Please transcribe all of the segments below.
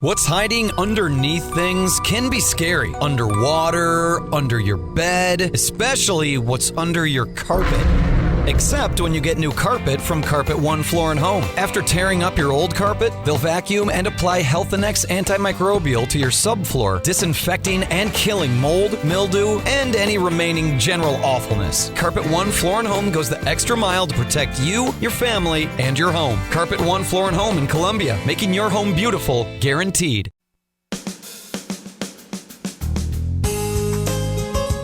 What's hiding underneath things can be scary. Underwater, under your bed, especially what's under your carpet. Except when you get new carpet from Carpet One Floor and Home. After tearing up your old carpet, they'll vacuum and apply Health Annex antimicrobial to your subfloor, disinfecting and killing mold, mildew, and any remaining general awfulness. Carpet One Floor and Home goes the extra mile to protect you, your family, and your home. Carpet One Floor and Home in Columbia, making your home beautiful, guaranteed.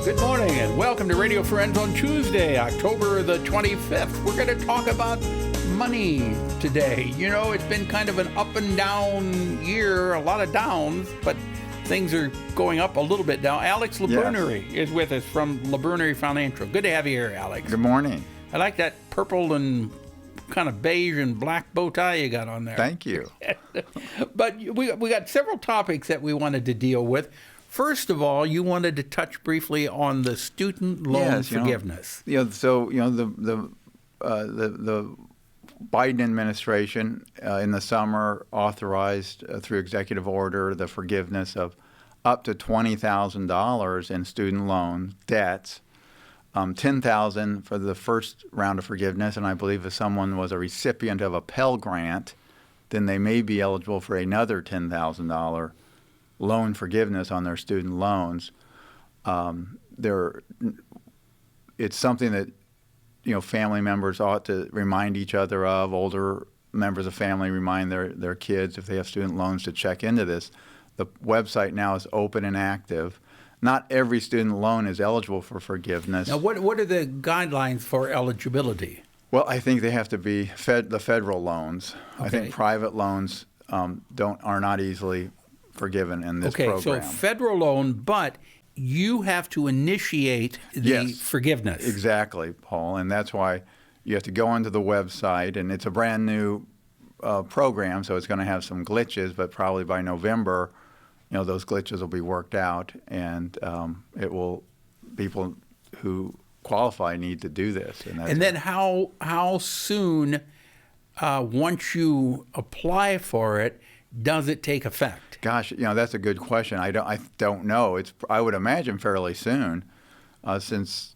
Good morning and welcome to Radio Friends on Tuesday, October the 25th. We're going to talk about money today. You know, it's been kind of an up and down year, a lot of downs, but things are going up a little bit now. ALEX LaBrunerie is with us from LaBrunerie Financial. Good to have you here, Alex. Good morning. I like that purple and kind of beige and black bow tie you got on there. Thank you. But we got several topics that we wanted to deal with. First of all, you wanted to touch briefly on the student loan forgiveness. The Biden administration in the summer authorized through executive order the forgiveness of up to $20,000 in student loan debts, $10,000 for the first round of forgiveness, and I believe if someone was a recipient of a Pell Grant, then they may be eligible for another $10,000 loan forgiveness on their student loans. It's something that family members ought to remind each other of. Older members of family remind their kids if they have student loans to check into this. The website now is open and active. Not every student loan is eligible for forgiveness. Now, what are the guidelines for eligibility? Well, I think they have to be the federal loans. Okay. I think private loans are not easily forgiven in this program. Okay, so federal loan, but you have to initiate the forgiveness. Exactly, Paul, and that's why you have to go onto the website, and it's a brand new program, so it's going to have some glitches, but probably by November, those glitches will be worked out, and people who qualify need to do this. And then how soon, once you apply for it, does it take effect? Gosh, that's a good question. I don't know. I would imagine fairly soon, since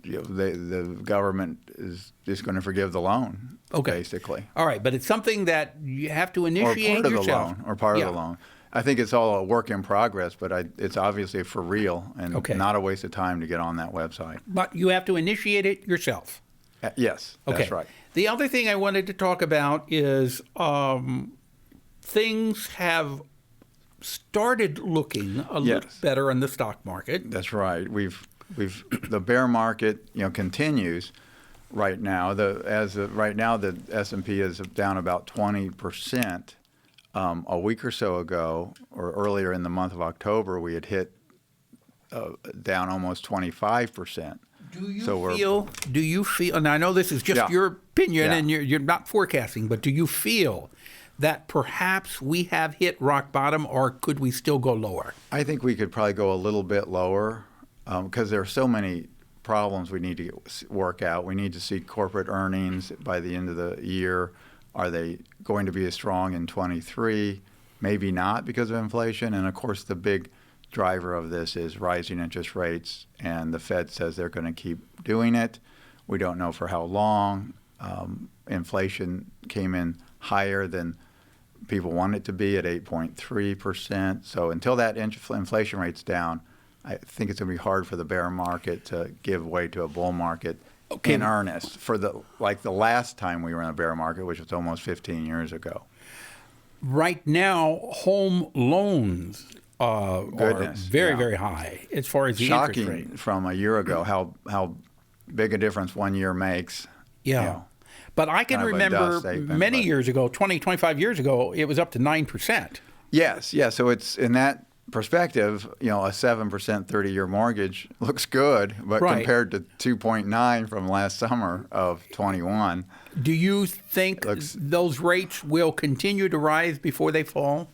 the government is just going to forgive the loan. Okay. Basically. All right, but it's something that you have to initiate yourself. Or part of the loan. I think it's all a work in progress, but it's obviously for real and not a waste of time to get on that website. But you have to initiate it yourself. Yes, that's right. The other thing I wanted to talk about is things have started looking a little better in the stock market. That's right. The bear market continues right now. Right now the S&P is down about 20%. A week or so ago, or earlier in the month of October, we had hit down almost 25%. Do you feel, and I know this is just your opinion and you're not forecasting, but do you feel that perhaps we have hit rock bottom, or could we still go lower? I think we could probably go a little bit lower because there are so many problems we need to work out. We need to see corporate earnings by the end of the year. Are they going to be as strong in 23? Maybe not because of inflation. And, of course, the big driver of this is rising interest rates, and the Fed says they're going to keep doing it. We don't know for how long. Inflation came in higher than people want it to be at 8.3%. So until that inflation rate's down, I think it's going to be hard for the bear market to give way to a bull market in earnest for the last time we were in a bear market, which was almost 15 years ago. Right now, home loans are very, very high as far as the interest rate. Shocking from a year ago how big a difference 1 year makes. Yeah. But I can remember many years ago, 20, 25 years ago, it was up to 9%. Yes. So it's in that perspective, a 7% 30-year mortgage looks good, but compared to 2.9 from last summer of 21. Do you think those rates will continue to rise before they fall?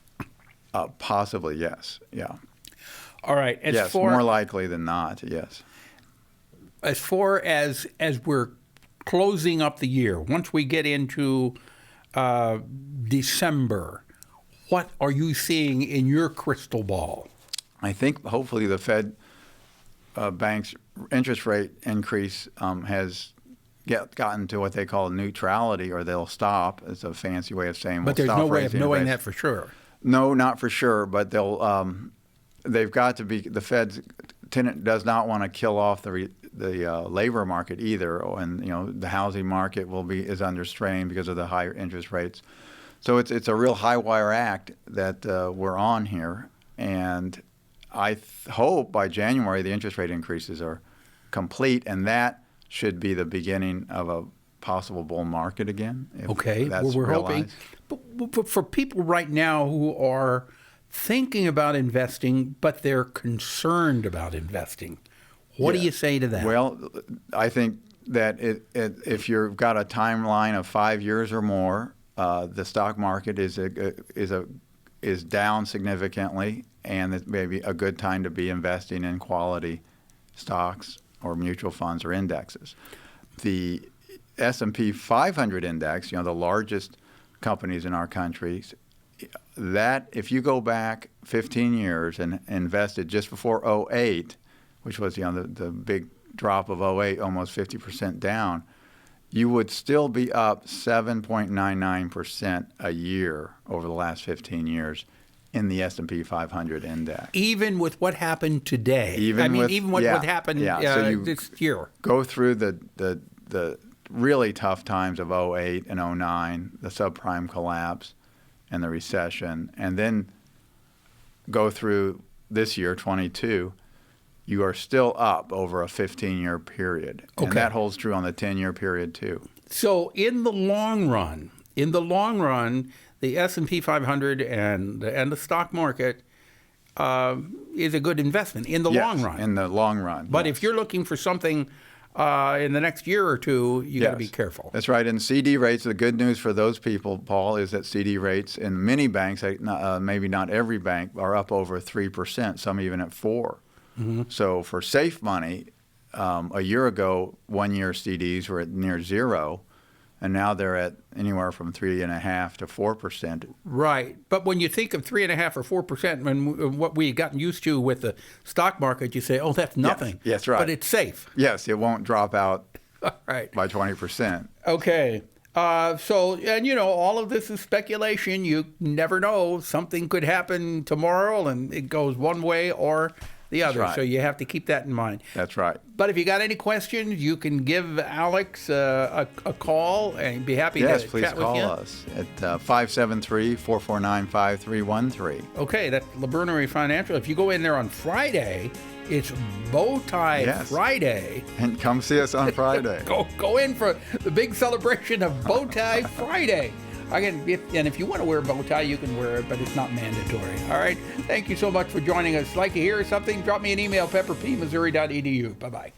Possibly, yes. Yeah. All right. More likely than not, yes. As far as we're closing up the year, once we get into December, what are you seeing in your crystal ball? I think hopefully the Fed bank's interest rate increase has gotten to what they call neutrality, or they'll stop. It's a fancy way of saying. But there's no way of knowing that for sure. No, not for sure. But they've got to be. The Fed's tenant does not want to kill off the labor market either, and the housing market is under strain because of the higher interest rates. So it's a real high wire act that we're on here, and I hope by January the interest rate increases are complete, and that should be the beginning of a possible bull market again. Okay, well, we're hoping. But for people right now who are thinking about investing, but they're concerned about investing, what do you say to that? Well, I think that if you've got a timeline of 5 years or more, the stock market is down significantly, and it may be a good time to be investing in quality stocks or mutual funds or indexes. The S&P 500 index, the largest companies in our country, that if you go back 15 years and invested just before 2008, which was the big drop of 2008, almost 50% down, you would still be up 7.99% a year over the last 15 years in the S&P 500 index. Even with what happened today. Even with what happened this year. Go through the really tough times of 2008 and 2009, the subprime collapse and the recession, and then go through this year, 22, you are still up over a 15-year period. Okay. And that holds true on the 10-year period too. So in the long run, the S&P 500 and the stock market is a good investment in the long run. In the long run. But if you're looking for something in the next year or two, you got to be careful. That's right. And CD rates, the good news for those people, Paul, is that CD rates in many banks, maybe not every bank, are up over 3%, some even at 4%. Mm-hmm. So for safe money, a year ago, 1-year CDs were at near zero, and now they're at anywhere from 3.5% to 4%. Right, but when you think of 3.5% or 4%, and what we've gotten used to with the stock market, you say, "Oh, that's nothing." Yes, right. But it's safe. Yes, it won't drop out right. by 20%. Okay. All of this is speculation. You never know. Something could happen tomorrow, and it goes one way or the other. Right. So you have to keep that in mind. That's right. But if you got any questions, you can give Alex a call, and be happy to chat with you. Yes, please call us at 573-449-5313. Okay, that's LaBrunerie Financial. If you go in there on Friday, it's Bow Tie Friday. And come see us on Friday. Go in for the big celebration of Bow Tie Friday. If you want to wear a bow tie, you can wear it, but it's not mandatory. All right. Thank you so much for joining us. Like to hear something? Drop me an email, pepperpmissouri.edu. Bye-bye.